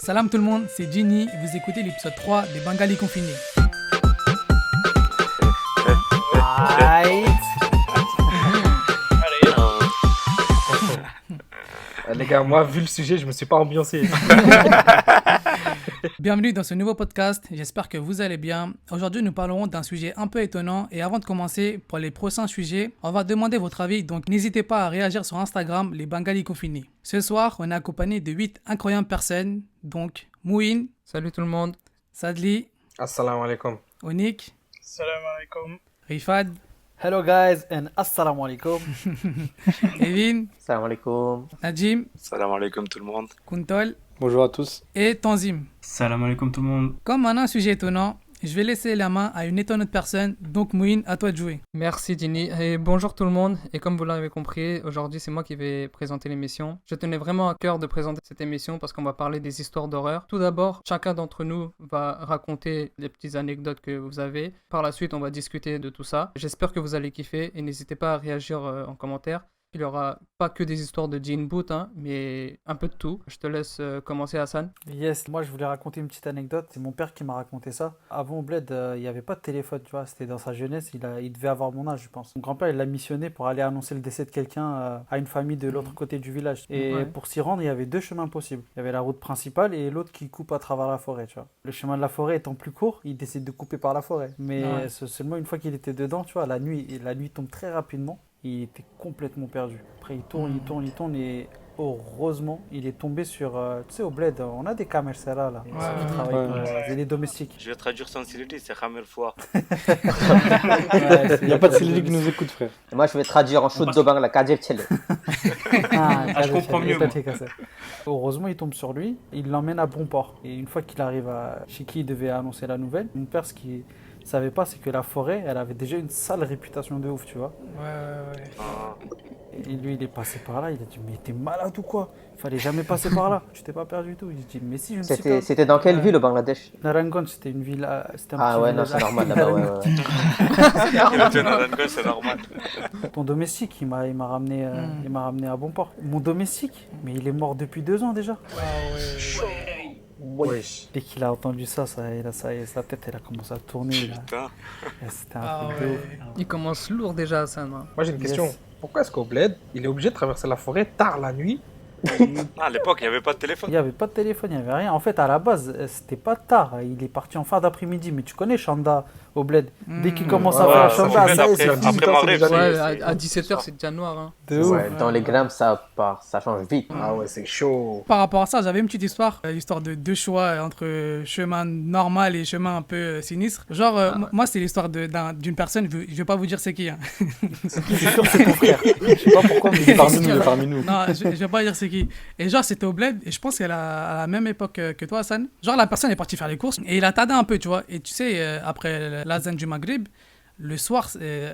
Salam tout le monde, c'est Ginny et vous écoutez l'épisode 3 des Bengalis confinés. Les gars, moi, vu le sujet, je me suis pas ambiancé. Bienvenue dans ce nouveau podcast, j'espère que vous allez bien. Aujourd'hui, nous parlerons d'un sujet un peu étonnant et avant de commencer, pour les prochains sujets, on va demander votre avis, donc n'hésitez pas à réagir sur Instagram, les Bengalis confinés. Ce soir, on est accompagné de 8 incroyables personnes, donc Mouin, Salut tout le monde. Sadli, Assalamu alaikum. Onik, Salam alaikum. Rifad, Hello guys and assalamu alaikum. Evin, Salam alaikum. Najim, Salam alaikum tout le monde. Kuntol Bonjour à tous. et Tanzim. Salam alaikum tout le monde. Comme on a un sujet étonnant, je vais laisser la main à une étonnante personne, donc Mouin, à toi de jouer. Merci Dini et bonjour tout le monde. Et comme vous l'avez compris, aujourd'hui c'est moi qui vais présenter l'émission. Je tenais vraiment à cœur de présenter cette émission parce qu'on va parler des histoires d'horreur. Tout d'abord, chacun d'entre nous va raconter les petites anecdotes que vous avez. Par la suite, on va discuter de tout ça. J'espère que vous allez kiffer et n'hésitez pas à réagir en commentaire. Il n'y aura pas que des histoires de Jean Boot, mais un peu de tout. Je te laisse commencer Hassan. Yes, moi je voulais raconter une petite anecdote. C'est mon père qui m'a raconté ça. Avant au bled, il n'y avait pas de téléphone, tu vois. C'était dans sa jeunesse. Il devait avoir mon âge, je pense. Mon grand-père, il l'a missionné pour aller annoncer le décès de quelqu'un à une famille de l'autre côté du village. Et Ouais. pour s'y rendre, il y avait deux chemins possibles. Il y avait la route principale et l'autre qui coupe à travers la forêt, tu vois. Le chemin de la forêt étant plus court, il décide de couper par la forêt. Mais Ouais. seulement une fois qu'il était dedans, tu vois, la nuit tombe très rapidement. Il était complètement perdu. Après, il tourne et heureusement, il est tombé sur... tu sais, au bled, on a des caméras là. Ouais, Ceux qui ouais, travaillent pour ouais. les domestiques. Je vais traduire sans Sylvie, c'est Khamel Foire. Il n'y a pas de Sylvie qui nous écoute, frère. Moi, je vais traduire en shoot Zobang la Kadir Tchele. je comprends mieux, moi. Heureusement, il tombe sur lui. Il l'emmène à bon port. Et une fois qu'il arrive chez qui il devait annoncer la nouvelle, mon père, ce qu'il savait pas, c'est que la forêt, elle avait déjà une sale réputation de ouf, tu vois. Ouais. Et lui, il est passé par là, il a dit, mais t'es malade ou quoi? Il fallait jamais passer par là. Tu t'es pas perdu du tout. Il se dit, mais si, je me suis perdu. C'était dans quelle ville au Bangladesh? Narangon, c'était une ville. C'était un Ah petit ouais, non, village. c'est normal là-bas, ouais. C'est normal. Ton domestique, il m'a ramené, il m'a ramené à bon port. Mon domestique, mais il est mort depuis 2 ans déjà. Wesh. Dès qu'il a entendu ça, sa tête, elle a commencé à tourner. Là. Putain. Et c'était un Ah truc de ouais. ouf. Il commence lourd déjà Hassan. Hein. Moi, j'ai une question. Yes. Pourquoi est-ce qu'au bled, il est obligé de traverser la forêt tard la nuit? À l'époque, il n'y avait pas de téléphone. Il n'y avait pas de téléphone, il n'y avait rien. En fait, à la base, c'était pas tard. Il est parti en fin d'après-midi. Mais tu connais Chanda au bled. Dès qu'il commence à Ouais, faire ça Chanda, fait ça y est, après- c'est après fini. Maghreb, c'est Ouais, c'est- à 17h c'est déjà noir. Hein. De ouf. Ouais, dans les grammes, ça part, ça change vite. Ah ouais, c'est chaud. Par rapport à ça, j'avais une petite histoire, l'histoire de deux choix entre chemin normal et chemin un peu sinistre. Genre, moi, c'est l'histoire d'une personne, je vais pas vous dire c'est qui. Hein. Je suis sûr que c'est ton frère. Je sais pas pourquoi, mais Parmi nous. Non, je vais pas dire c'est qui. Et genre, c'était au bled, et je pense qu'elle a à la même époque que toi, Hassan. Genre, la personne est partie faire les courses, et il a tardé un peu, tu vois. Et tu sais, après l'azan du Maghreb, le soir,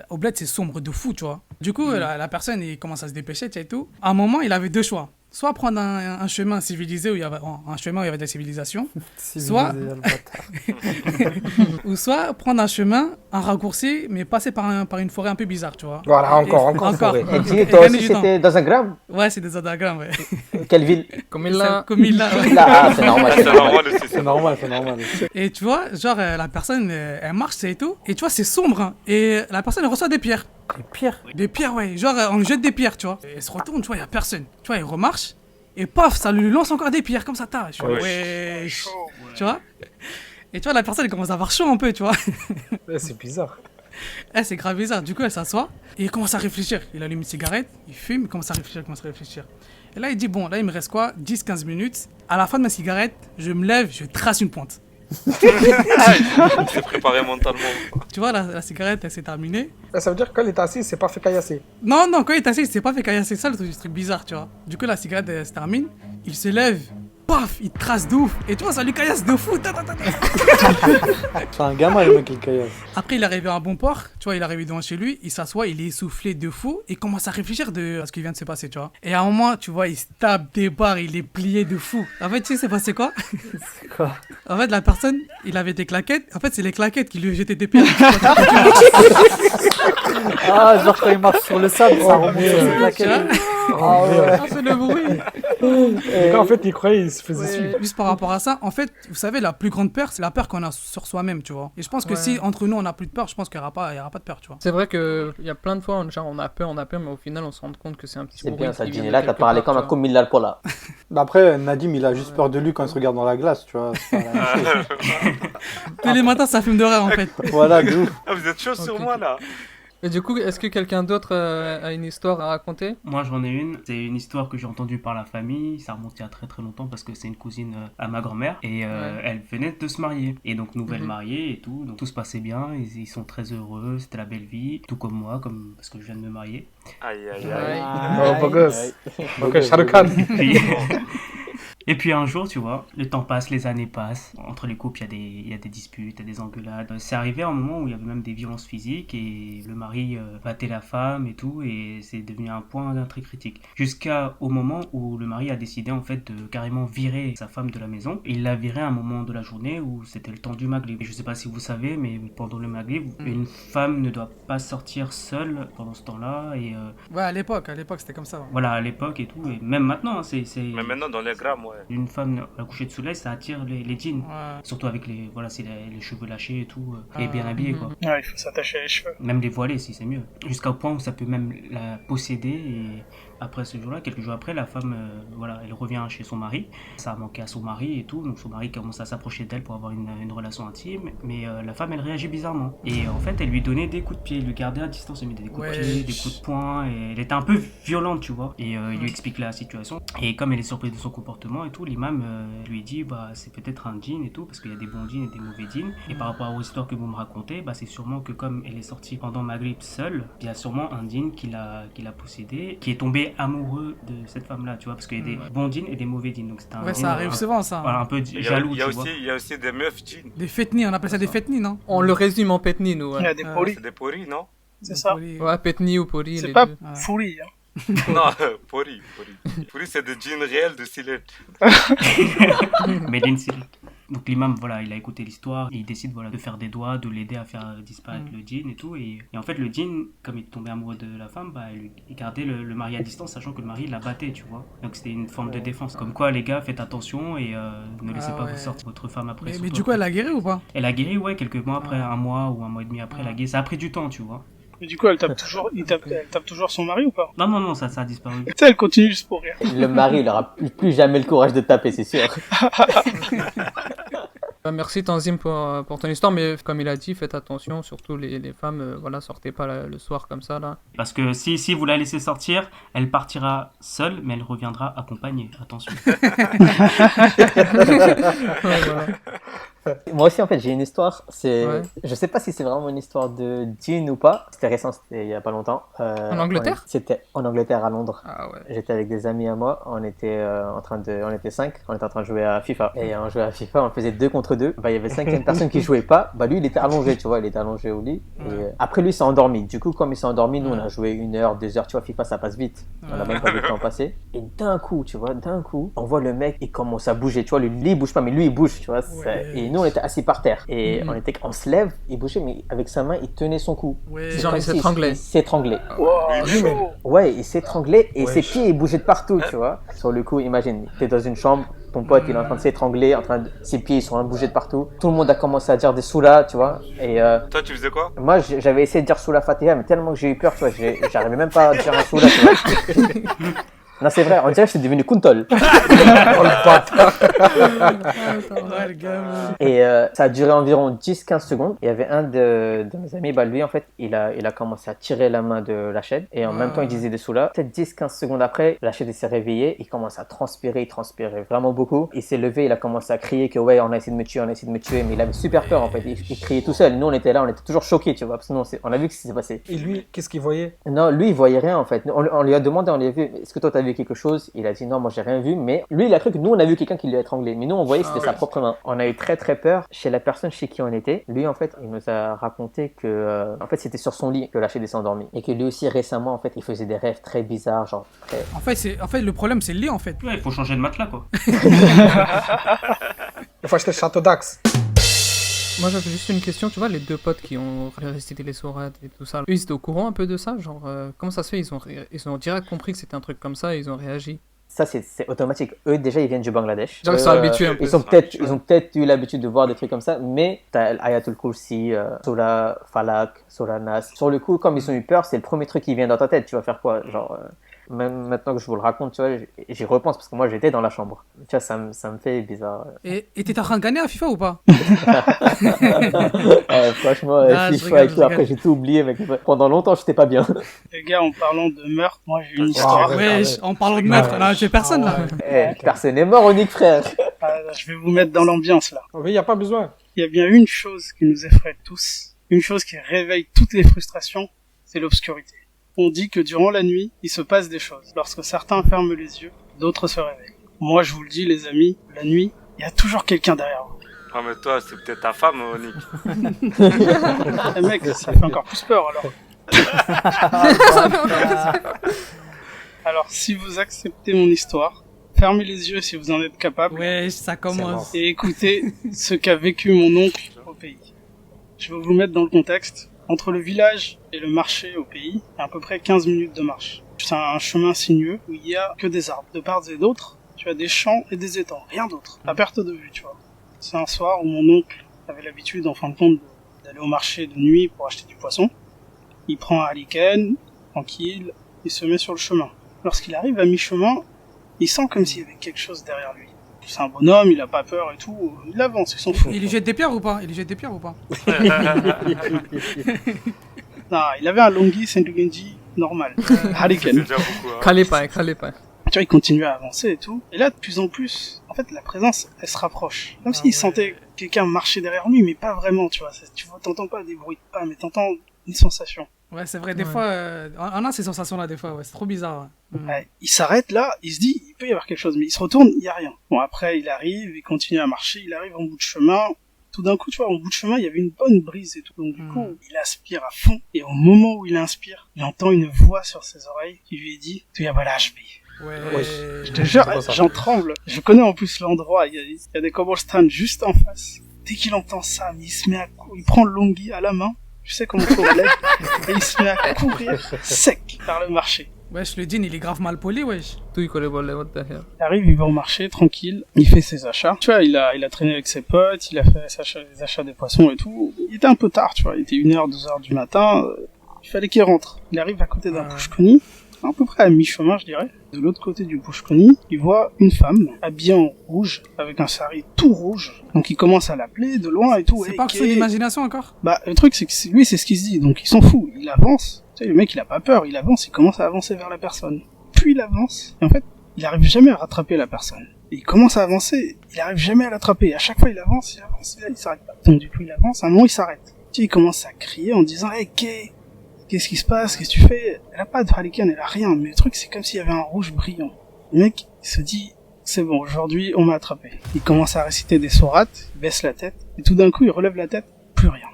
au bled, c'est sombre de fou, tu vois. Du coup, la personne, il commence à se dépêcher, tu sais, et tout. À un moment, il avait deux choix. Soit prendre un chemin civilisé, où il y avait, un chemin où il y avait de la civilisation, Soit- Civilisé, le bâtard. ou soit prendre un raccourci, mais passer par une forêt un peu bizarre, tu vois. Voilà, Et- encore forêt. Et dis, Et toi gagner aussi, du temps. c'était dans un gramme? Ouais, c'est des adagrammes, ouais. Quelle ville? Comme il l'a. Comme il l'a, ouais. Là, ah, c'est normal. C'est normal aussi. C'est normal, c'est normal. Et tu vois, genre, la personne, elle marche, c'est tout. Et tu vois, c'est sombre. Hein. Et la personne, elle reçoit des pierres. Les pires. Des pierres, ouais. Genre, on lui jette des pierres, tu vois. Et elle se retourne, tu vois, il n'y a personne. Tu vois, il remarche. Et paf, ça lui lance encore des pierres, comme ça, t'as. Je fais, Ouais. wesh. Tu vois. Et tu vois, la personne, elle commence à avoir chaud un peu, tu vois. Ouais, c'est bizarre. C'est grave bizarre. Du coup, elle s'assoit. Et il commence à réfléchir. Il allume une cigarette. Il fume. Il commence à réfléchir. Et là, il dit, bon, là, il me reste quoi 10-15 minutes. À la fin de ma cigarette, je me lève, je trace une pointe. Il s'est préparé mentalement. Tu vois, la cigarette, elle s'est terminée. Ça veut dire que quand il est assis, il s'est pas fait caillasser. Non, quand il est assis, il s'est pas fait caillasser. C'est ça le truc bizarre, tu vois. Du coup, la cigarette, elle se termine. Il se lève. Paf, il trace de ouf. Et tu vois, ça lui caillasse de fou. C'est un gamin, le mec, qui caillasse. Après, il est arrivé à un bon port. Tu vois, il est arrivé devant chez lui. Il s'assoit, il est essoufflé de fou. Et commence à réfléchir à ce qui vient de se passer, tu vois. Et à un moment, tu vois, il se tape des barres. Il est plié de fou. En fait, tu sais, c'est passé quoi? C'est quoi? En fait, la personne, il avait des claquettes. En fait, c'est les claquettes qui lui jetaient des pierres. Ah, genre quand il marche sur le sable, ça remonte sur ses Tu vois claquettes. Ah ouais. Ah, c'est le bruit. Le gars, en fait, il croyait se faisait suivre. Juste par rapport à ça, en fait, vous savez, la plus grande peur, c'est la peur qu'on a sur soi-même, tu vois. Et je pense que Ouais. si entre nous on n'a plus de peur, je pense qu'il n'y aura pas de peur, tu vois. C'est vrai qu'il y a plein de fois, genre, on a peur, mais au final, on se rend compte que c'est un petit C'est bruit bien ça, qui vient Gini. de Là, t'as quelque parlé part, comme un tu vois. communal pour là. Bah après, Nadim, il a juste peur de lui quand il se regarde dans la glace, tu vois. c'est pas la même chose. Tous les matins, ça fume de rire, en fait. Voilà, de ouf. Ah, vous êtes chaud sur Ok. moi là. Et du coup, est-ce que quelqu'un d'autre a une histoire à raconter? Moi j'en ai une, c'est une histoire que j'ai entendue par la famille, ça remonte il y a très très longtemps parce que c'est une cousine à ma grand-mère et Ouais. elle venait de se marier. Et donc nouvelle Mhm. mariée et tout, donc tout se passait bien, ils sont très heureux, c'était la belle vie, tout comme moi, parce que je viens de me marier. Aïe, aïe, Ouais. aïe. Oh, beau gosse. Ouais. Ok, Shah Rukh Khan. Et puis un jour, tu vois, le temps passe, les années passent. Entre les couples, il y a des disputes, il y a des engueulades. C'est arrivé à un moment où il y avait même des violences physiques et le mari battait la femme et tout. Et c'est devenu un point très critique. Jusqu'au moment où le mari a décidé en fait de carrément virer sa femme de la maison. Il l'a virée à un moment de la journée où c'était le temps du Maghrib. Et je sais pas si vous savez, mais pendant le Maghrib, une femme ne doit pas sortir seule pendant ce temps-là. Et Ouais, à l'époque, c'était comme ça. Ouais. voilà, à l'époque et tout. Et même maintenant, hein, c'est... Mais maintenant, dans les grammes, ouais. Une femme à coucher de soleil, ça attire les djinns. Ouais. Surtout avec les cheveux lâchés et tout, et Ah, bien habillés quoi. Ouais, il faut s'attacher les cheveux. Même les voiler si c'est mieux. Jusqu'au point où ça peut même la posséder et après ce jour-là, quelques jours après, la femme, elle revient chez son mari. Ça a manqué à son mari et tout, donc son mari commence à s'approcher d'elle pour avoir une relation intime, mais la femme elle réagit bizarrement. Et en fait, elle lui donnait des coups de pied, elle lui gardait à distance, elle mettait des coups de pied, des coups de poing, et elle était un peu violente, tu vois. Et il lui explique la situation. Et comme elle est surprise de son comportement et tout, l'imam lui dit, bah c'est peut-être un djinn et tout, parce qu'il y a des bons djinns et des mauvais djinns. Et par rapport aux histoires que vous me racontez, bah c'est sûrement que comme elle est sortie pendant Maghrib seule, il y a sûrement un djinn qui l'a possédée, qui est tombé amoureux de cette femme-là, tu vois, parce qu'il y a des bons djinns et des mauvais djinns. Donc c'était un Ouais, djinn, ça arrive souvent, ça. voilà, un peu jaloux, Il y a tu aussi, vois. il y a aussi des meufs djinns. Des fetnis, on appelle ça des fetnis, non? On le résume en petni, nous. Il y Ouais, a des polis, C'est des poris, non? c'est ça. ouais petni ou poli, C'est les pas deux. fourri. Hein. Non, pori. Pori, c'est des djinns réels de Silet. Made in Syrie. Donc l'imam, voilà, il a écouté l'histoire, il décide voilà, de faire des doigts, de l'aider à faire disparaître le djinn et tout. Et en fait, le djinn, comme il tombait amoureux de la femme, bah, il gardait le mari à distance, sachant que le mari la battait, tu vois. Donc c'était une forme de défense. Comme quoi, les gars, faites attention et ne laissez Ah pas ouais. vous sortir votre femme après. Mais surtout du coup, elle après. a guéri ou pas? Elle a guéri, ouais, quelques mois après, un mois ou un mois et demi après, elle a guéri. Ça a pris du temps, tu vois. Mais du coup, elle tape toujours son mari ou pas? Non, ça a disparu. Tu sais, elle continue juste pour rire. Le mari, il aura plus jamais le courage de taper, c'est sûr. Bah, merci Tanzim pour ton histoire, mais comme il a dit, faites attention, surtout les femmes, voilà, sortez pas le soir comme ça, là. Parce que si vous la laissez sortir, elle partira seule, mais elle reviendra accompagnée. Attention. Ouais, voilà. Moi aussi, en fait, j'ai une histoire. Ouais. Je sais pas si c'est vraiment une histoire de djinn ou pas. C'était récent, c'était il y a pas longtemps. En Angleterre? C'était en Angleterre, à Londres. Ah ouais. J'étais avec des amis à moi. On était on était 5. On était en train de jouer à FIFA. Et on jouait à FIFA, on faisait 2 contre 2. Bah, il y avait 5e personne qui jouait pas. Bah, lui, il était allongé, tu vois. Il était allongé au lit. Et après, lui, il s'est endormi. Du coup, comme il s'est endormi, nous, on a joué 1 heure, 2 heures. Tu vois, FIFA, ça passe vite. On a même pas vu le temps passer. Et d'un coup, tu vois, on voit le mec, il commence à bouger. Tu vois, le lit, il bouge pas, mais lui, il bouge, tu vois. Et nous, on était assis par terre. Et on se lève, il bougeait, mais avec sa main, il tenait son cou. Ouais. C'est Genre, comme il si s'étranglait. Il s'étranglait. Wow, Oui, mais- chaud. Ouais, il s'étranglait et Wesh. ses pieds, ils bougeaient de partout, tu vois. Sur le coup, imagine, t'es dans une chambre, ton pote, il est en train de s'étrangler, ses pieds, ils sont en train de bouger de partout. Tout le monde a commencé à dire des soulas, tu vois. Et Toi, tu faisais quoi? moi, j'avais essayé de dire soula Fatiha, mais tellement que j'ai eu peur, tu vois, j'arrivais même pas à dire un soula, tu vois. Non, c'est vrai, on dirait que j'étais devenu Kuntol. Ouais, le gamin. Et ça a duré environ 10-15 secondes. Il y avait un de mes amis, bah lui en fait, il a commencé à tirer la main de Lachette et en même temps il disait des soulas. Peut-être 10-15 secondes après, Lachette s'est réveillé, il commence à transpirer, il transpirait vraiment beaucoup. Il s'est levé, il a commencé à crier que ouais, on a essayé de me tuer, mais il avait super peur en fait. Il criait tout seul. Nous on était là, on était toujours choqués, tu vois, parce que nous, on a vu ce qui s'est passé. Et lui, qu'est-ce qu'il voyait? Non, lui, il voyait rien en fait. On lui a demandé, on lui a vu, est-ce que toi t'as vu quelque chose? Il a dit non, moi j'ai rien vu, mais lui, il a cru que nous, on a vu quelqu'un qui lui a étranglé. Mais nous, on voyait que c'était sa propre main. On a eu très très peur chez la personne chez qui on était. Lui, en fait, il nous a raconté que, en fait, c'était sur son lit que Lachette s'est endormi. Et que lui aussi, récemment, en fait, il faisait des rêves très bizarres, genre très... En fait, le problème, c'est le lit, en fait. Ouais, il faut changer de matelas, quoi. Il faut acheter le château d'Axe. Moi j'avais juste une question, tu vois, les deux potes qui ont récité les sourates et tout ça, eux ils étaient au courant un peu de ça, genre comment ça se fait, ils ont direct compris que c'était un truc comme ça et ils ont réagi. Ça, c'est automatique. Eux, déjà, ils viennent du Bangladesh. Genre, ils sont habitués un peu. Ils ont peut-être eu l'habitude de voir des trucs comme ça, mais t'as Ayatul Kursi, Surah Falak, Surah Nas. Sur le coup, comme ils ont eu peur, c'est le premier truc qui vient dans ta tête. Tu vas faire quoi? Genre, même maintenant que je vous le raconte, tu vois, j'y repense parce que moi, j'étais dans la chambre. Tu vois, ça me fait bizarre. Et t'étais en train de gagner à FIFA ou pas? Franchement, FIFA et tout, après, j'ai tout oublié, mec. Pendant longtemps, j'étais pas bien. Les gars, en parlant de meurtre, moi j'ai une histoire. Ouais, en parlant de meurtre, là, j'ai personne là. Personne n'est mort, Onic, frère. Je vais vous mettre dans l'ambiance là. Oui, y a pas besoin. Il y a bien une chose qui nous effraie tous, une chose qui réveille toutes les frustrations, c'est l'obscurité. On dit que durant la nuit, il se passe des choses. Lorsque certains ferment les yeux, d'autres se réveillent. Moi, je vous le dis, les amis, la nuit, il y a toujours quelqu'un derrière vous. Ah, mais toi, c'est peut-être ta femme, Onic. Eh mec, ça fait encore plus peur alors. Alors, si vous acceptez mon histoire, fermez les yeux si vous en êtes capable. Ouais, ça commence. Et écoutez ce qu'a vécu mon oncle au pays. Je vais vous mettre dans le contexte. Entre le village et le marché au pays, il y a à peu près 15 minutes de marche. C'est un chemin sinueux où il y a que des arbres. De part et d'autre, tu as des champs et des étangs, rien d'autre. À perte de vue, tu vois. C'est un soir où mon oncle avait l'habitude, en fin de compte, d'aller au marché de nuit pour acheter du poisson. Il prend un haricane, tranquille, il se met sur le chemin. Lorsqu'il arrive à mi-chemin, il sent comme s'il y avait quelque chose derrière lui. C'est un bonhomme, il a pas peur et tout, il avance, il s'en fout. Il lui jette des pierres ou pas? Non, il avait un Longi Sendugenji normal, haricane. C'est déjà beaucoup, hein. Khalepai. Tu vois, il continue à avancer et tout. Et là, de plus en plus, en fait, la présence, elle se rapproche. Comme s'il sentait quelqu'un marcher derrière lui, mais pas vraiment, tu vois. Tu vois, t'entends pas des bruits de pas, mais t'entends une sensation. Ouais, c'est vrai, des fois, on a ces sensations-là, des fois, ouais, c'est trop bizarre. Ouais, il s'arrête là, il se dit, il peut y avoir quelque chose, mais il se retourne, il y a rien. Bon, après, il arrive, il continue à marcher, il arrive en bout de chemin. Tout d'un coup, tu vois, en bout de chemin, il y avait une bonne brise et tout. Donc, du coup, il aspire à fond. Et au moment où il inspire, il entend une voix sur ses oreilles qui lui dit, tu y vas là, Ouais. je te jure, j'en tremble. Je connais en plus l'endroit, il y a des cobblestones juste en face. Dès qu'il entend ça, mais il se met à courir, il prend le longi à la main, tu sais comment faut l'aide, et il se met à courir sec vers le marché. Wesh, le djinn, il est grave mal poli, wesh. Tout what the hell. Il arrive, il va au marché, tranquille, il fait ses achats. Tu vois, il a traîné avec ses potes, il a fait les achats des poissons et tout. Il était un peu tard, tu vois, il était 1h, 2h du matin, il fallait qu'il rentre. Il arrive à côté d'un pushkoni, à peu près à mi-chemin, je dirais. De l'autre côté du pushkoni, il voit une femme habillée en rouge, avec un sari tout rouge. Donc il commence à l'appeler de loin et tout. C'est pas que c'est l'imagination encore? Bah, le truc, c'est que lui, c'est ce qu'il se dit, donc il s'en fout. Il avance. Tu sais, le mec, il a pas peur, il avance, il commence à avancer vers la personne. Puis il avance, et en fait, il arrive jamais à rattraper la personne. Et il commence à avancer, il arrive jamais à l'attraper. À chaque fois, il avance, il s'arrête pas. Donc du coup, il avance, à un moment, il s'arrête. Tu sais, il commence à crier en disant, hey, qu'est-ce qui se passe? Qu'est-ce que tu fais? Elle a pas de haricane, elle a rien. Mais le truc, c'est comme s'il y avait un rouge brillant. Le mec, il se dit, c'est bon, aujourd'hui, on m'a attrapé. Il commence à réciter des sourates, il baisse la tête, et tout d'un coup, il relève la tête, plus rien.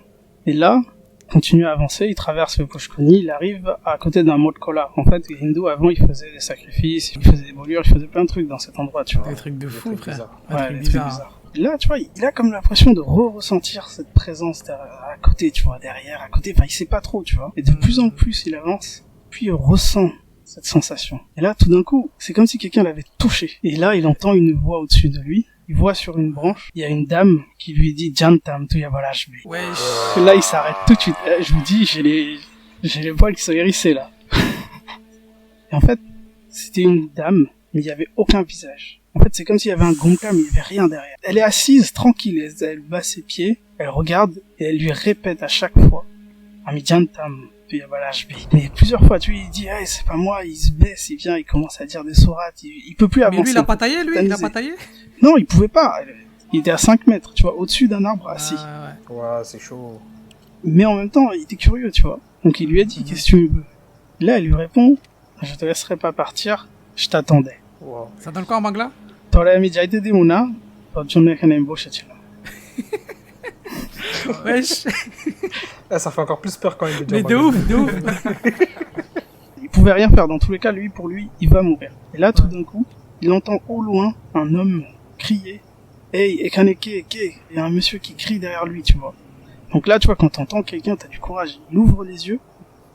Et là, il continue à avancer, il traverse le pushkoni, il arrive à côté d'un motkola. En fait, les hindous, avant, ils faisaient des sacrifices, ils faisaient des brûlures, ils faisaient plein de trucs dans cet endroit, tu vois. Des trucs de fou, frère. Ouais, des trucs bizarres. Là, tu vois, il a comme l'impression de ressentir cette présence à côté, tu vois, derrière, à côté. Enfin, il sait pas trop, tu vois. Et de plus en plus, il avance, puis il ressent cette sensation. Et là, tout d'un coup, c'est comme si quelqu'un l'avait touché. Et là, il entend une voix au-dessus de lui. Il voit sur une branche, il y a une dame qui lui dit Jantam, tu yabalashbe. Wesh. Et là, il s'arrête tout de suite. Je vous dis, j'ai les poils qui sont hérissés, là. Et en fait, c'était une dame, mais il y avait aucun visage. En fait, c'est comme s'il y avait un gonka, mais il n'y avait rien derrière. Elle est assise, tranquille, elle bat ses pieds, elle regarde, et elle lui répète à chaque fois, Amijantam, tu yabalashbe. Mais plusieurs fois, tu lui dis, hey, c'est pas moi, il se baisse, il vient, il commence à dire des sourates, il peut plus avancer. Mais lui, il a pas taillé, lui? Il a pas taillé? Non, il pouvait pas. Il était à 5 mètres, tu vois, au-dessus d'un arbre assis. Ouais, c'est chaud. Mais en même temps, il était curieux, tu vois. Donc il lui a dit, qu'est-ce que tu veux? Là, elle lui répond, je te laisserai pas partir, je t'attendais. Wow. Ça donne quoi en bangla? Wesh. Ça fait encore plus peur quand il le dit. Mais de ouf. Il pouvait rien faire, dans tous les cas, pour lui, il va mourir. Et là, tout d'un coup, il entend au loin un homme crier, hey, Ekaneke, Eke. Il y a un monsieur qui crie derrière lui, tu vois. Donc là, tu vois, quand t'entends quelqu'un, t'as du courage. Il ouvre les yeux,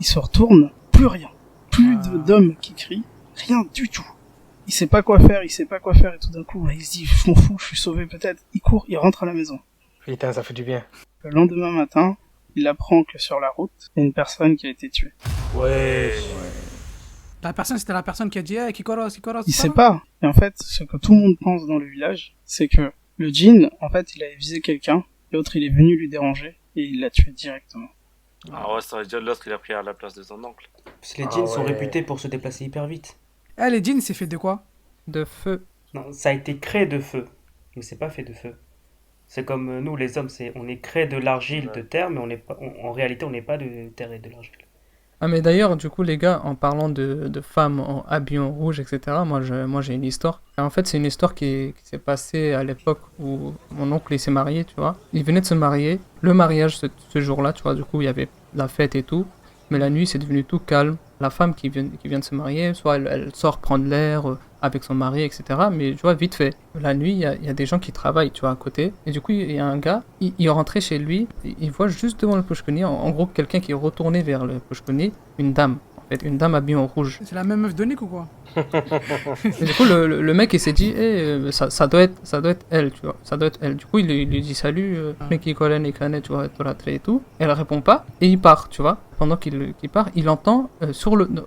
il se retourne, plus rien. Plus d'hommes qui crient, rien du tout. il sait pas quoi faire, et tout d'un coup, bah, il se dit, je m'en fous, je suis sauvé peut-être. Il court, il rentre à la maison. Putain, ça fait du bien. Le lendemain matin, il apprend que sur la route, il y a une personne qui a été tuée. Ouais. La personne, c'était la personne qui a dit, Kikoros, Il sait pas. Et en fait, ce que tout le monde pense dans le village, c'est que le djinn, en fait, il avait visé quelqu'un, l'autre il est venu lui déranger, et il l'a tué directement. Ah ouais, ça veut dire l'autre il a pris à la place de son oncle. Parce que les djinns sont réputés pour se déplacer hyper vite. Les djinns, c'est fait de quoi? De feu. Non, ça a été créé de feu, mais c'est pas fait de feu. C'est comme nous les hommes, on est créé de l'argile, de terre, mais en réalité on n'est pas de terre et de l'argile. Ah mais d'ailleurs, du coup les gars, en parlant de femmes habillées en rouge, etc., moi j'ai une histoire. Et en fait c'est une histoire qui s'est passée à l'époque où mon oncle il s'est marié, tu vois. Il venait de se marier, le mariage ce jour-là, tu vois, du coup il y avait la fête et tout. Mais la nuit c'est devenu tout calme. La femme qui vient de se marier, soit elle sort prendre l'air avec son mari, etc. Mais tu vois, vite fait. La nuit, il y a des gens qui travaillent, tu vois, à côté. Et du coup, il y a un gars, il rentrait chez lui, il voit juste devant le Pushkuni, en gros, quelqu'un qui est retourné vers le Pushkuni, une dame. En fait, une dame habillée en rouge. C'est la même meuf de Nick ou quoi? Et du coup, le mec, il s'est dit, ça doit être elle, tu vois. Ça doit être elle. Du coup, il lui dit salut, Neki Kolen et Kane, tu vois, et tout. Elle répond pas, et il part, tu vois. Pendant qu'il part, il entend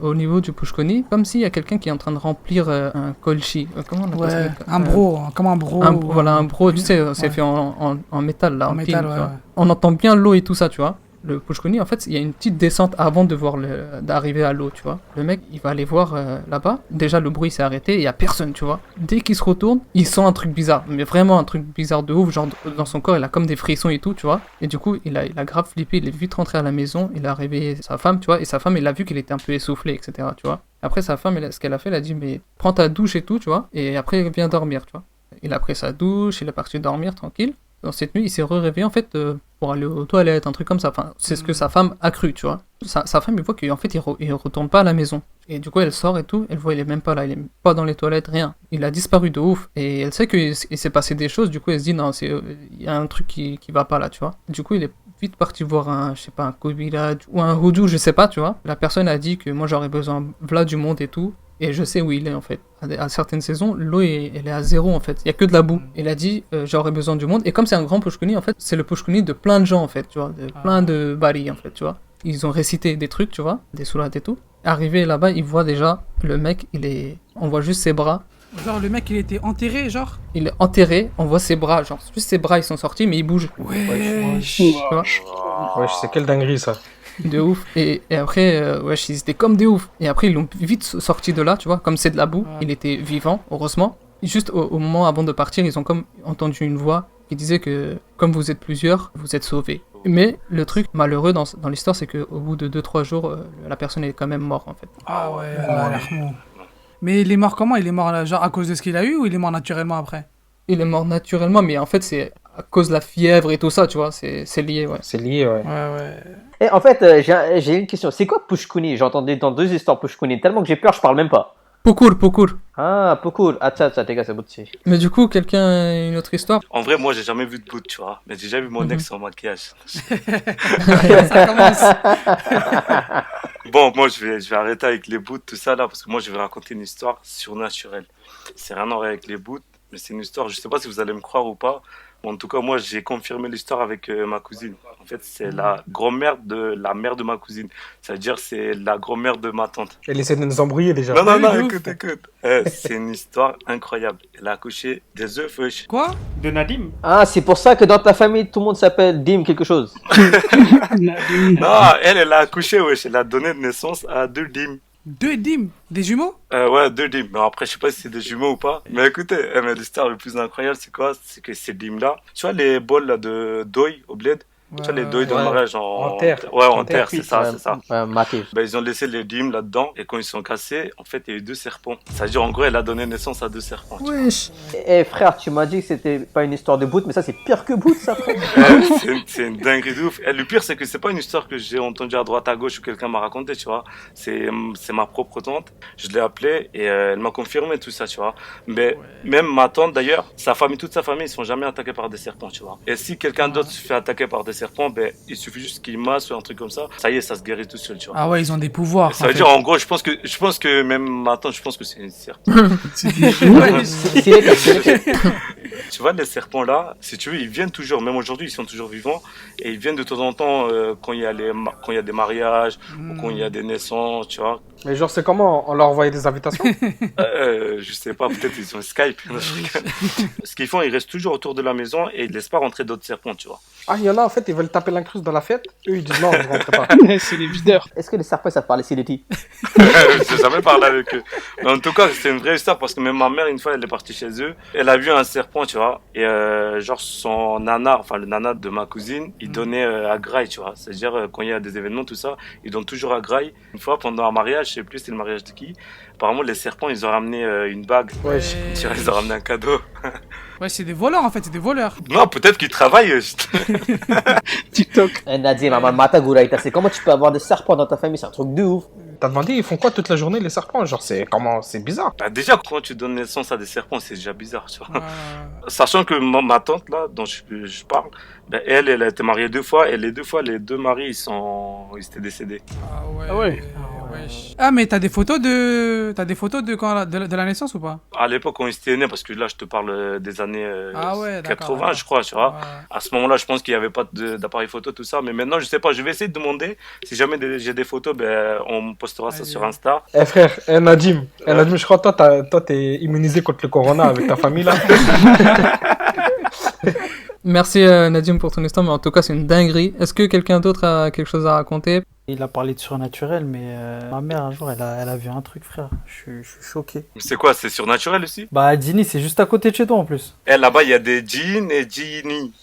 au niveau du Pushkuni, comme s'il y a quelqu'un qui est en train de remplir un kolchi. Comment on appelle ça? Un bro, comme un bro. Voilà, un bro, tu sais, c'est fait en métal, là, en métal, pile, ouais, tu vois. On entend bien l'eau et tout ça, tu vois. Le Pushkuni, en fait, il y a une petite descente avant d'arriver à l'eau, tu vois. Le mec, il va aller voir là-bas. Déjà, le bruit s'est arrêté, il y a personne, tu vois. Dès qu'il se retourne, il sent un truc bizarre, mais vraiment un truc bizarre de ouf, genre dans son corps, il a comme des frissons et tout, tu vois. Et du coup, il a grave flippé, il est vite rentré à la maison, il a réveillé sa femme, tu vois, et sa femme, elle a vu qu'il était un peu essoufflé, etc., tu vois. Après, sa femme, ce qu'elle a fait, elle a dit, mais prends ta douche et tout, tu vois, et après, viens dormir, tu vois. Il a pris sa douche, il est parti dormir tranquille. Dans cette nuit, il s'est réveillé en fait pour aller aux toilettes, un truc comme ça. Enfin, c'est ce que sa femme a cru, tu vois. Sa femme, il voit qu'en fait, il retourne pas à la maison. Et du coup, elle sort et tout. Elle voit, il est même pas là. Il est pas dans les toilettes, rien. Il a disparu de ouf. Et elle sait qu'il s'est passé des choses. Du coup, elle se dit, non, il y a un truc qui va pas là, tu vois. Du coup, il est vite parti voir un Kobila ou un Houdou, je sais pas, tu vois. La personne a dit que moi, j'aurais besoin v'là du monde et tout. Et je sais où il est en fait. À certaines saisons, l'eau elle est à zéro en fait. Il y a que de la boue. Il a dit j'aurais besoin du monde. Et comme c'est un grand Pushkuni en fait, c'est le Pushkuni de plein de gens en fait, tu vois, de plein de bari en fait, tu vois. Ils ont récité des trucs, tu vois, des sourates et tout. Arrivé là-bas, il voit déjà le mec, on voit juste ses bras. Genre le mec il était enterré, genre. Il est enterré, on voit ses bras, genre juste ses bras ils sont sortis mais ils bougent. Ouais. Tu vois. Ouais, c'est quelle dinguerie ça. De ouf. Et après, wesh, ils étaient comme des ouf. Et après, ils l'ont vite sorti de là, tu vois. Comme c'est de la boue, il était vivant, heureusement. Juste au moment avant de partir, ils ont comme entendu une voix qui disait que, comme vous êtes plusieurs, vous êtes sauvés. Mais le truc malheureux dans l'histoire, c'est qu'au bout de 2-3 jours, la personne est quand même morte, en fait. Ah ouais, mais il est mort comment? Il est mort genre à cause de ce qu'il a eu ou il est mort naturellement après? Il est mort naturellement, mais en fait, c'est à cause de la fièvre et tout ça, tu vois. C'est lié, ouais. C'est lié, ouais. Ouais. Et en fait, j'ai une question. C'est quoi Pushkuni? J'ai entendu dans 2 histoires Pushkuni. Tellement que j'ai peur, je parle même pas. Pukur. Ah, Pukur. Ah, ça, les gars, c'est beau de c'est. Mais du coup, quelqu'un a une autre histoire? En vrai, moi, j'ai jamais vu de bout, tu vois. Mais j'ai déjà vu mon ex en maquillage. Ça commence. Bon, moi, je vais arrêter avec les bouts, tout ça, là, parce que moi, je vais raconter une histoire surnaturelle. C'est rien à voir avec les bouts, mais c'est une histoire, je sais pas si vous allez me croire ou pas. En tout cas, moi, j'ai confirmé l'histoire avec ma cousine. En fait, c'est la grand-mère de la mère de ma cousine. C'est-à-dire, c'est la grand-mère de ma tante. Elle essaie de nous embrouiller déjà. Non, écoute. C'est une histoire incroyable. Elle a accouché des œufs, wesh. Quoi? De Nadim? Ah, c'est pour ça que dans ta famille, tout le monde s'appelle Dim quelque chose. Non, elle a accouché, wesh. Elle a donné naissance à 2 dîmes. 2 dîmes? Des jumeaux? Ouais, 2 dîmes. Mais après, je sais pas si c'est des jumeaux ou pas. Mais écoutez, mais l'histoire le plus incroyable, c'est quoi? C'est que ces dîmes-là, tu vois les bols là, de deuil au bled? Tu vois les deuils de mariage en terre. Ouais, en terre, c'est ça. Ouais, maté. Ben, ils ont laissé les dîmes là-dedans. Et quand ils sont cassés, en fait, il y a eu 2 serpents. C'est-à-dire, en gros, elle a donné naissance à 2 serpents. Wesh. Eh frère, tu m'as dit que c'était pas une histoire de boot, mais ça c'est pire que boot, ça frère. C'est une dinguerie de ouf. Et le pire, c'est que c'est pas une histoire que j'ai entendue à droite à gauche ou quelqu'un m'a raconté, tu vois. C'est ma propre tante. Je l'ai appelée et elle m'a confirmé tout ça, tu vois. Mais même ma tante, d'ailleurs, toute sa famille, ils sont jamais attaqués par des serpents, tu vois. Et si quelqu'un d'autre se fait attaquer par des serpents, ben, il suffit juste qu'ils massent ou un truc comme ça. Ça y est, ça se guérit tout seul, tu vois. Ah ouais, ils ont des pouvoirs. Ça veut dire, en gros, je pense que même maintenant, je pense que c'est une serpent. Tu vois, les serpents là, si tu veux, ils viennent toujours, même aujourd'hui, ils sont toujours vivants. Et ils viennent de temps en temps quand il y a des mariages ou quand il y a des naissances, tu vois. Mais genre, c'est comment? On leur envoyait des invitations? Je sais pas, peut-être ils ont Skype. Ce qu'ils font, ils restent toujours autour de la maison et ils laissent pas rentrer d'autres serpents, tu vois. Ah, il y en a, en fait, ils veulent taper l'incruste dans la fête. Eux, ils disent non, ne rentrez pas. C'est les videurs. Est-ce que les serpents savent parler Sileti? J'ai jamais parlé avec eux. Mais en tout cas, c'était une vraie histoire parce que même ma mère, une fois, elle est partie chez eux. Elle a vu un serpent, tu vois. Et genre, son nana, enfin le nana de ma cousine, il donnait à Graille, tu vois. C'est-à-dire, quand il y a des événements, tout ça, ils donnent toujours à Graille. Une fois, pendant un mariage, je sais plus c'était le mariage de qui. Apparemment, les serpents, ils ont ramené une bague. Ouais. Tu vois, ils ont ramené un cadeau. Ouais, c'est des voleurs en fait, c'est des voleurs. Non, peut-être qu'ils travaillent. TikTok. Nadim, Maman Mata Gouraïta, c'est comment tu peux avoir des serpents dans ta famille? C'est un truc de ouf. T'as demandé, ils font quoi toute la journée, les serpents? Genre, c'est bizarre. Bah, déjà, quand tu donnes naissance à des serpents, c'est déjà bizarre, tu vois. Ouais. Sachant que ma tante, là, dont je parle, ben, elle a été mariée 2 fois, et les 2 fois, les 2 maris, ils étaient décédés. Ah ouais. Ah ouais. Wesh. Ah mais t'as des photos de de la naissance ou pas? À l'époque, quand ils étaient nés, parce que là, je te parle des années Ah ouais, d'accord, 80, je crois, tu vois. Ouais. À ce moment-là, je pense qu'il n'y avait pas d'appareil photo, tout ça. Mais maintenant, je sais pas, je vais essayer de demander. Si jamais j'ai des photos, ben, on postera ça sur Insta. Eh frère, Nadim, je crois que toi, t'es immunisé contre le corona avec ta famille là. Merci Nadim pour ton histoire, mais en tout cas c'est une dinguerie. Est-ce que quelqu'un d'autre a quelque chose à raconter? Il a parlé de surnaturel, mais ma mère, un jour, elle a vu un truc, frère. Je suis choqué. C'est quoi? C'est surnaturel aussi? Bah, Dini, c'est juste à côté de chez toi, en plus. Eh, là-bas, il y a des djinns et djinnis.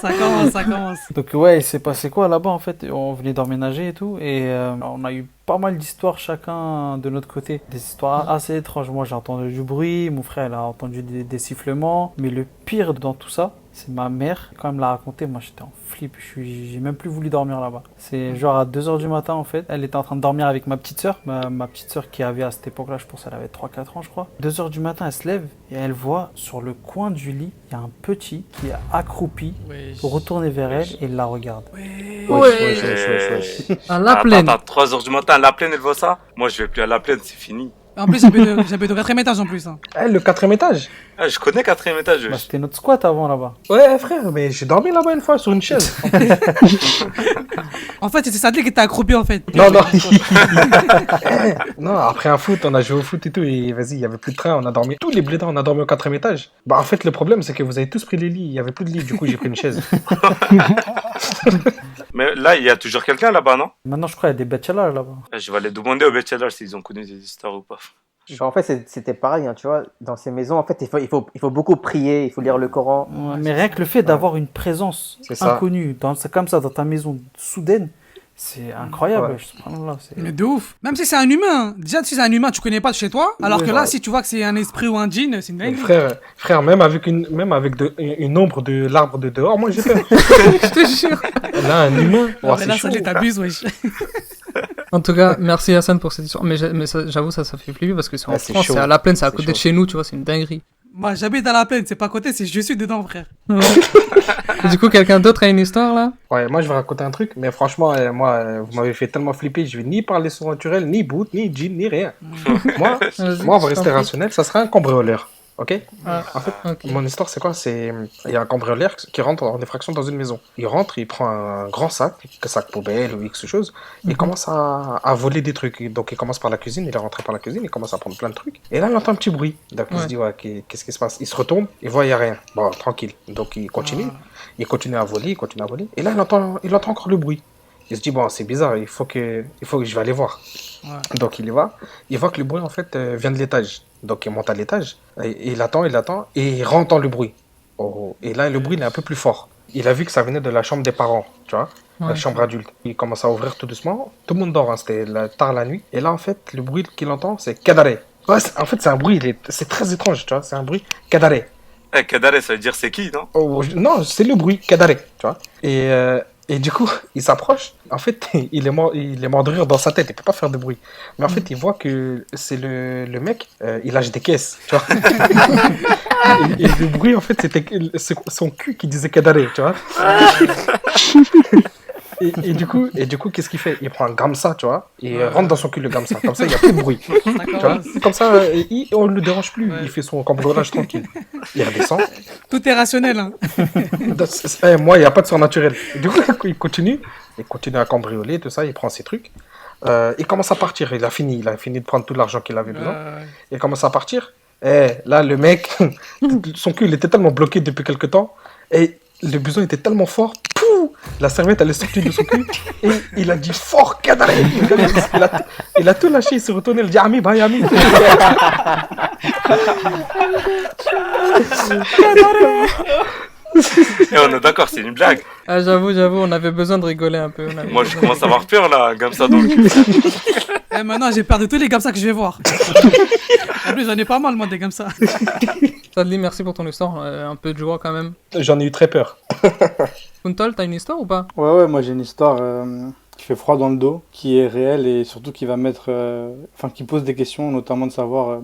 Ça commence. Donc, ouais, il s'est passé quoi là-bas, en fait? On venait d'emménager et tout, et on a eu pas mal d'histoires chacun de notre côté. Des histoires assez étranges. Moi, j'ai entendu du bruit, mon frère, il a entendu des sifflements. Mais le pire dans tout ça, c'est ma mère. Quand elle me l'a raconté, moi, j'étais en flip. J'ai même plus voulu dormir là-bas. C'est genre à 2h du matin, en fait. Elle était en train de dormir avec ma petite soeur. Ma petite soeur qui avait à cette époque-là, je pense qu'elle avait 3-4 ans, je crois. 2h du matin, elle se lève et elle voit sur le coin du lit, il y a un petit qui est accroupi, Wesh. retourné vers elle et il la regarde. À la plaine. Attends, 3h du matin, à la plaine, elle voit ça? Moi, je vais plus à la plaine, c'est fini. En plus, j'habite au 4ème étage en plus. Hein. Eh, le 4e étage? Ah, je connais 4e étage. Bah, c'était notre squat avant là-bas. Ouais, frère, mais j'ai dormi là-bas une fois sur une chaise. En fait, c'était Sadly qui était accroupi en fait. Non. Non, après un foot, on a joué au foot et tout, et vas-y, il y avait plus de train, on a dormi. Tous les blédards, on a dormi au 4e étage. Bah, en fait, le problème, c'est que vous avez tous pris les lits, il y avait plus de lits, du coup, j'ai pris une chaise. Mais là, il y a toujours quelqu'un là-bas, non? Maintenant, je crois qu'il y a des bachelors là-bas. Je vais aller demander aux bachelors s'ils ont connu des histoires ou pas. Genre, en fait, c'était pareil, hein, tu vois. Dans ces maisons, en fait, il faut beaucoup prier, il faut lire le Coran. Ouais, mais rien que le fait d'avoir une présence C'est ça. inconnue comme ça dans ta maison soudaine, c'est incroyable. Ouais. Subhanallah, c'est- Mais de ouf. Même si c'est un humain. Déjà, si c'est un humain, tu connais pas de chez toi. Alors Ouais, que là, ouais. si tu vois que c'est un esprit ou un djinn, c'est une Mais dinguerie. frère, même avec une ombre de l'arbre de dehors, moi j'ai peur. Je te jure. Là, un humain, Non, oh, mais c'est là, chaud. ça t'abuse, wesh. En tout cas, merci Hassan pour cette histoire. Mais j'avoue, ça fait flipper parce que c'est en Ouais, c'est France, chaud. c'est à la plaine, c'est à C'est côté de chaud. chez nous, tu vois, c'est une dinguerie. Moi, j'habite à la plaine, c'est pas à côté, c'est je suis dedans, frère. Du coup, quelqu'un d'autre a une histoire là? Ouais, moi je vais raconter un truc, mais franchement, vous m'avez fait tellement flipper, je vais ni parler surnaturel, ni boot, ni djinn, ni rien. moi, Vas-y, moi, on va je t'en rester prie. rationnel, ça sera un cambrioleur. Ok? Ah, En fait, ok. mon histoire, c'est quoi? Il y a un cambrioleur qui rentre en effraction dans une maison. Il rentre, il prend un grand sac, un sac poubelle ou X chose, il commence à voler des trucs. Donc, il commence par la cuisine, il est rentré par la cuisine, il commence à prendre plein de trucs. Et là, il entend un petit bruit. Donc, il Ouais. se dit, ouais, qu'est-ce qui se passe? Il se retourne, il voit, il n'y a rien. Bon, tranquille. Donc, il continue. Il continue à voler, il continue à voler. Et là, il entend encore le bruit. Il se dit, bon, c'est bizarre, il faut que je vais aller voir. Ouais. Donc il y va, il voit que le bruit en fait vient de l'étage. Donc il monte à l'étage, et il attend, et il entend le bruit. Oh, et là, le bruit il est un peu plus fort. Il a vu que ça venait de la chambre des parents, tu vois, la Ouais. chambre adulte. Il commence à ouvrir tout doucement, tout le monde dort, hein, c'était tard la nuit. Et là, en fait, le bruit qu'il entend, c'est kadare. Ouais, en fait, c'est un bruit, c'est très étrange, tu vois, c'est un bruit kadare. Eh, Kadare, ça veut dire c'est qui, non? Oh, non, c'est le bruit, kadare, tu vois. Et Et du coup, il s'approche. En fait, il est mort de rire dans sa tête. Il peut pas faire de bruit. Mais en fait, il voit que c'est le mec. Il lâche des caisses. Tu vois. Et le bruit, en fait, c'était son cul qui disait Kadare. Tu vois. Et du coup, qu'est-ce qu'il fait? Il prend un gamsa, tu vois, et il rentre dans son cul le gamsa. Comme ça, il n'y a plus de bruit. Tu vois. Comme ça, on ne le dérange plus. Il fait son cambriolage tranquille. Il redescend. Tout est rationnel. Hein. Moi, il n'y a pas de surnaturel. Du coup, il continue à cambrioler, tout ça. Il prend ses trucs. Il commence à partir. Il a fini de prendre tout l'argent qu'il avait besoin. Il commence à partir. Là, le mec, son cul, il était tellement bloqué depuis quelque temps. Et le besoin était tellement fort. Pouh, la serviette, elle est sortie de son cul. Et il a dit fort, Kadare. Il a tout lâché. Il s'est retourné. Il a dit Ami, bye, Ami. Et on est d'accord, c'est une blague. Ah, j'avoue, on avait besoin de rigoler un peu. Moi, je commence à avoir peur, là, comme ça, donc. Maintenant, j'ai peur de tous les gamsas que je vais voir. En plus, j'en ai pas mal, moi, des gamsas. Sadly, merci pour ton histoire. Un peu de joie quand même. J'en ai eu très peur. Kuntol, t'as une histoire ou pas? Ouais, moi j'ai une histoire qui fait froid dans le dos, qui est réelle et surtout qui va mettre. Qui pose des questions, notamment de savoir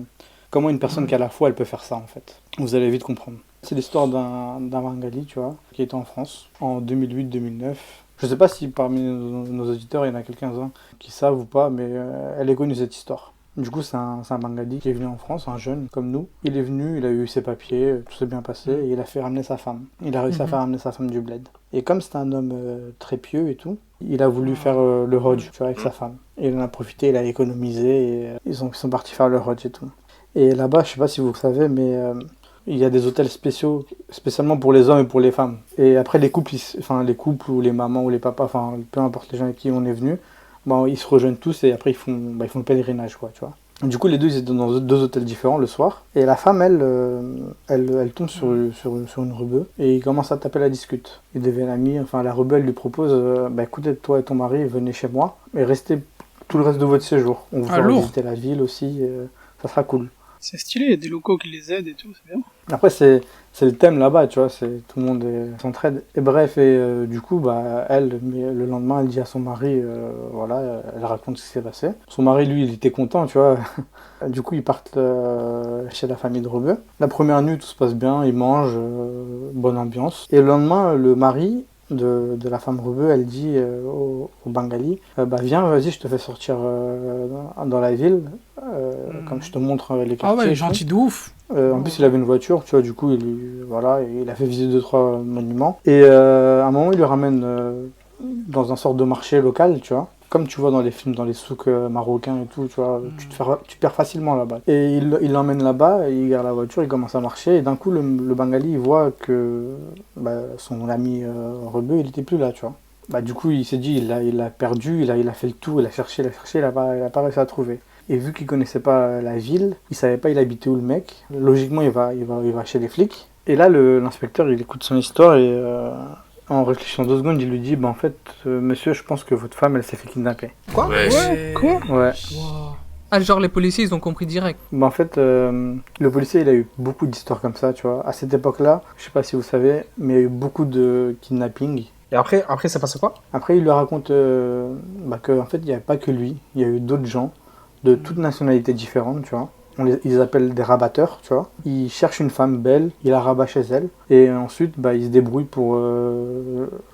comment une personne qui a la foi, elle peut faire ça en fait. Vous allez vite comprendre. C'est l'histoire d'un Bengali, tu vois, qui était en France en 2008-2009. Je sais pas si parmi nos auditeurs, il y en a quelqu'un-un qui savent ou pas, mais elle est connue cette histoire. Du coup, c'est un Bengali qui est venu en France, un jeune comme nous. Il est venu, il a eu ses papiers, tout s'est bien passé, et il a fait ramener sa femme. Il a réussi à faire ramener sa femme du bled. Et comme c'était un homme très pieux et tout, il a voulu faire le Hajj, tu vois, avec sa femme. Et il en a profité, il a économisé, et ils sont partis faire le Hajj et tout. Et là-bas, je sais pas si vous le savez, mais il y a des hôtels spéciaux, spécialement pour les hommes et pour les femmes. Et après, les couples ou les mamans ou les papas, peu importe les gens avec qui on est venu, ils se rejoignent tous et après ils font le pèlerinage, quoi, tu vois. Du coup, les deux, ils étaient dans deux hôtels différents le soir. Et la femme, elle tombe sur une rebeu et ils commencent à taper la discute. Ils deviennent amis. Enfin, la rebeu, elle lui propose écoutez, toi et ton mari, venez chez moi et restez tout le reste de votre séjour. On vous fera visiter la ville aussi. Ça sera cool. C'est stylé, il y a des locaux qui les aident et tout, c'est bien. Après, c'est le thème là-bas, tu vois, tout le monde s'entraide. Et bref, du coup, elle, le lendemain, elle dit à son mari, elle raconte ce qui s'est passé. Son mari, lui, il était content, tu vois. Du coup, ils partent chez la famille de Rebeu. La première nuit, tout se passe bien, ils mangent, bonne ambiance. Et le lendemain, le mari de la femme Rebeu, elle dit au Bengali, viens, vas-y, je te fais sortir dans la ville, comme je te montre les quartiers. Ah ouais, il est gentil de ouf. En plus, il avait une voiture, tu vois, du coup, il a fait visiter 2-3 monuments. Et à un moment, il le ramène dans un sorte de marché local, tu vois. Comme tu vois dans les films, dans les souks marocains et tout, tu vois, tu perds facilement là-bas. Et il l'emmène là-bas, il garde la voiture, il commence à marcher, et d'un coup, le Bengali, il voit que son ami Rebeu, il était plus là, tu vois. Du coup, il s'est dit, il l'a perdu, il a fait le tour, il a cherché, il a pas réussi à trouver. Et vu qu'il connaissait pas la ville, il savait pas il habitait où le mec. Logiquement, il va chez les flics. Et là, l'inspecteur, il écoute son histoire et en réfléchissant 2 secondes, il lui dit, en fait, monsieur, je pense que votre femme, elle s'est fait kidnapper. Quoi? Ouais, quoi? Ouais. Wow. Ah, genre les policiers, ils ont compris direct. En fait, le policier, il a eu beaucoup d'histoires comme ça, tu vois. À cette époque-là, je sais pas si vous savez, mais il y a eu beaucoup de kidnapping. Et après, c'est passé quoi? Après, il lui raconte qu'en fait, il n'y avait pas que lui, il y a eu d'autres gens de toutes nationalités différentes, tu vois. Ils appellent des rabatteurs, tu vois. Ils cherchent une femme belle, ils la rabattent chez elle, et ensuite, ils se débrouillent pour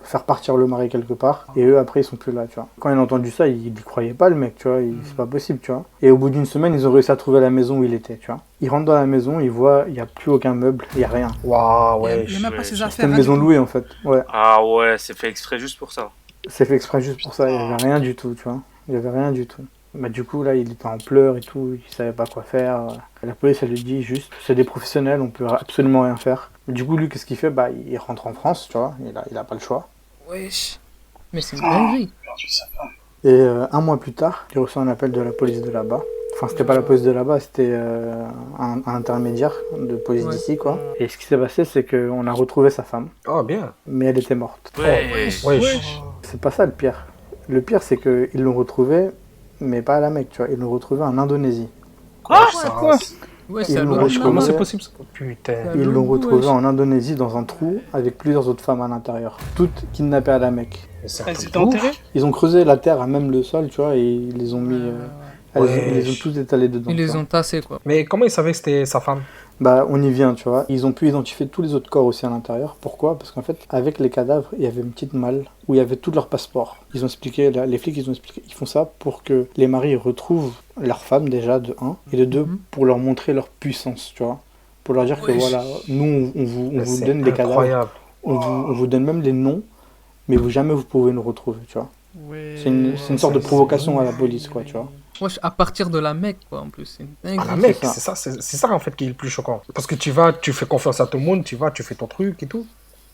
faire partir le mari quelque part, et eux, après, ils sont plus là, tu vois. Quand ils ont entendu ça, ils n'y croyaient pas, le mec, tu vois, c'est pas possible, tu vois. Et au bout d'une semaine, ils ont réussi à trouver la maison où il était, tu vois. Ils rentrent dans la maison, ils voient, il n'y a plus aucun meuble, il n'y a rien. Waouh, ouais. Il n'y a même pas ses C'était affaires. une maison louée, en fait, ouais. Ah ouais, c'est fait exprès juste pour ça. C'est fait exprès juste pour ça, il n'y avait rien du tout, tu vois. Il n'y avait rien du tout. Du coup, là, il était en pleurs et tout, il savait pas quoi faire. La police, elle lui dit juste, c'est des professionnels, on peut absolument rien faire. Du coup, lui, qu'est-ce qu'il fait? Il rentre en France, tu vois, il a pas le choix. Wesh. Mais c'est une dinguerie. Et 1 mois plus tard, il reçoit un appel de la police de là-bas. Enfin, c'était pas la police de là-bas, c'était un intermédiaire de police d'ici, quoi. Et ce qui s'est passé, c'est qu'on a retrouvé sa femme. Oh, bien. Mais elle était morte. Wesh. C'est pas ça le pire. Le pire, c'est qu'ils l'ont retrouvée, mais pas à la Mecque, tu vois. Ils l'ont retrouvée en Indonésie. Quoi? Ouais, Ils c'est à l'ont l'autre. retrouvé. Comment c'est possible ça? Putain. Ça- Ils l'ont Loulou, retrouvé wesh. en Indonésie dans un trou avec plusieurs autres femmes à l'intérieur, toutes kidnappées à la Mecque. Mais c'est un Ah, truc c'est de ouf. enterré. Ils ont creusé la terre à même le sol, tu vois, et ils les ont mis. Ils les ont Wesh. tous étalés dedans. Ils tu les vois. ont tassés, quoi. Mais comment il savait que c'était sa femme? Bah, on y vient, tu vois. Ils ont pu identifier tous les autres corps aussi à l'intérieur. Pourquoi? Parce qu'en fait, avec les cadavres, il y avait une petite malle où il y avait tous leurs passeports. Ils ont expliqué, les flics, ils ont expliqué, ils font ça pour que les maris retrouvent leur femme déjà, de 1, et de 2, pour leur montrer leur puissance, tu vois. Pour leur dire que Wesh. voilà, nous, on Mais vous c'est donne les cadavres, incroyable. on vous donne même les noms, mais jamais vous pouvez nous retrouver, tu vois. Ouais. C'est une sorte de provocation à la police, quoi, tu vois. Wesh, à partir de la Mecque, quoi, en plus. C'est une Ah, dinguerie. la mec, ça. c'est ça en fait qui est le plus choquant. Parce que tu vas, tu fais confiance à tout le monde, tu vas, tu fais ton truc et tout.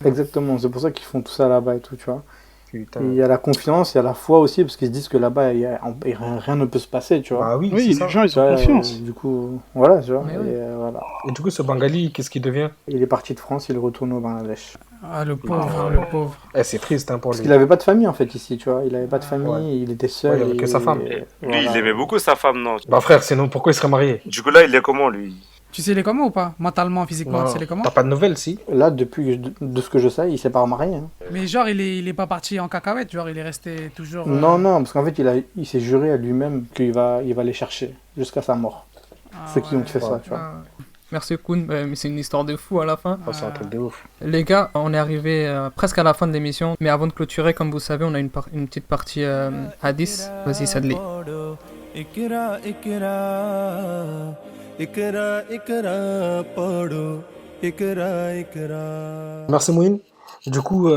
Exactement, c'est pour ça qu'ils font tout ça là-bas et tout, tu vois. Putain. Et il y a la confiance, il y a la foi aussi, parce qu'ils se disent que là-bas, rien ne peut se passer, tu vois. Bah oui, Oui, c'est les ça. gens, ils ont confiance. Du coup, voilà, tu vois. Mais Et, oui. voilà. Et du coup, ce Bengali, qu'est-ce qu'il devient? Il est parti de France, il retourne au Bangladesh. Ah, le pauvre, le pauvre. Eh, c'est triste hein, pour Parce lui. qu'il avait pas de famille en fait ici, tu vois. Il avait pas de famille, Ouais. il était seul. Ouais, il avait que sa femme. Lui, voilà. il aimait beaucoup sa femme, non? Bah frère, sinon pourquoi il serait marié? Du coup, là, il est comment, lui? Tu sais les comment ou pas? Mentalement, physiquement, tu sais les comment? T'as pas de nouvelles, si? Là, depuis de ce que je sais, il s'est pas remarié. Hein. Mais genre, il est pas parti en cacahuète, genre, il est resté toujours. Non, non, parce qu'en fait, il s'est juré à lui-même qu'il va les chercher jusqu'à sa mort. Ceux qui ont fait ça, tu vois. Ah, ouais. Merci Koun, mais c'est une histoire de fou à la fin. Oh, c'est un truc de ouf. Les gars, on est arrivé presque à la fin de l'émission, mais avant de clôturer, comme vous savez, on a une petite partie hadith. Vas-y, Sadli. Ikra, ikra, ikra, ikra, pado, ikra, ikra. Merci Mouine. Du coup,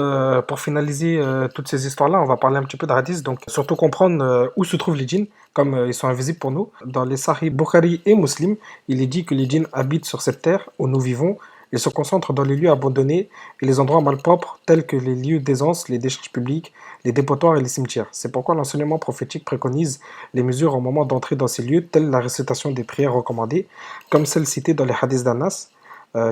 pour finaliser toutes ces histoires-là, on va parler un petit peu de hadith, donc surtout comprendre où se trouvent les djinns, comme ils sont invisibles pour nous. Dans les Sahih Bukhari et Muslim, il est dit que les djinns habitent sur cette terre où nous vivons. Ils se concentrent dans les lieux abandonnés et les endroits malpropres, tels que les lieux d'aisance, les décharges publiques, les dépotoirs et les cimetières. C'est pourquoi l'enseignement prophétique préconise les mesures au moment d'entrer dans ces lieux, telles la récitation des prières recommandées, comme celles citées dans les hadiths d'Anas,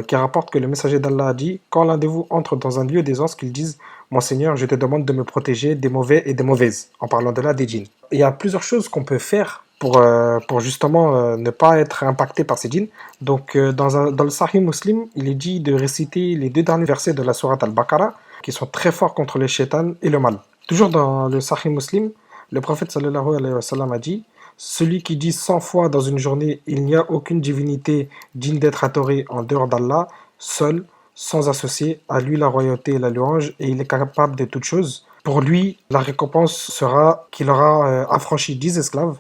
qui rapporte que le messager d'Allah a dit: quand l'un de vous entre dans un lieu d'aisance, qu'il dise: mon Seigneur, je te demande de me protéger des mauvais et des mauvaises, en parlant de là des djinns. Il y a plusieurs choses qu'on peut faire pour justement ne pas être impacté par ces djinns. Donc dans le Sahih Muslim, il est dit de réciter les 2 derniers versets de la sourate Al-Baqarah, qui sont très forts contre les shaitan et le mal. Toujours dans le Sahih Muslim, le prophète sallallahu alayhi wa sallam a dit: celui qui dit 100 fois dans une journée: il n'y a aucune divinité digne d'être adorée en dehors d'Allah, seul, sans associé, à lui la royauté et la louange, et il est capable de toutes choses. Pour lui, la récompense sera qu'il aura affranchi 10 esclaves,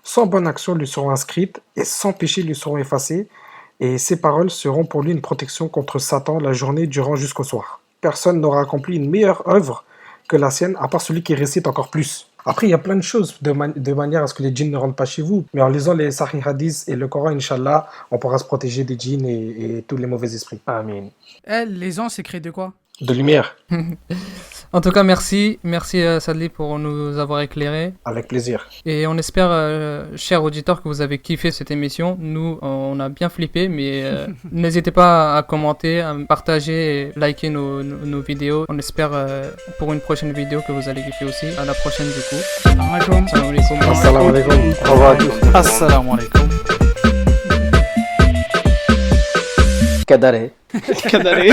100 bonnes actions lui seront inscrites, et 100 péchés lui seront effacés, et ces paroles seront pour lui une protection contre Satan la journée durant jusqu'au soir. Personne n'aura accompli une meilleure œuvre que la sienne, à part celui qui récite encore plus. Après, il y a plein de choses de manière à ce que les djinns ne rentrent pas chez vous. Mais en lisant les Sahih Hadith et le Coran, Inch'Allah, on pourra se protéger des djinns et tous les mauvais esprits. Amin. Les ans, c'est créé de quoi? De lumière. En tout cas, merci Sadli pour nous avoir éclairés. Avec plaisir. Et on espère, chers auditeurs, que vous avez kiffé cette émission. Nous, on a bien flippé, mais n'hésitez pas à commenter, à partager et liker nos vidéos. On espère pour une prochaine vidéo que vous allez kiffer aussi. À la prochaine du coup. Salam alaikum. Assalamu alaikum. Au revoir à tous. Assalamu alaikum. Kadare. Kadare.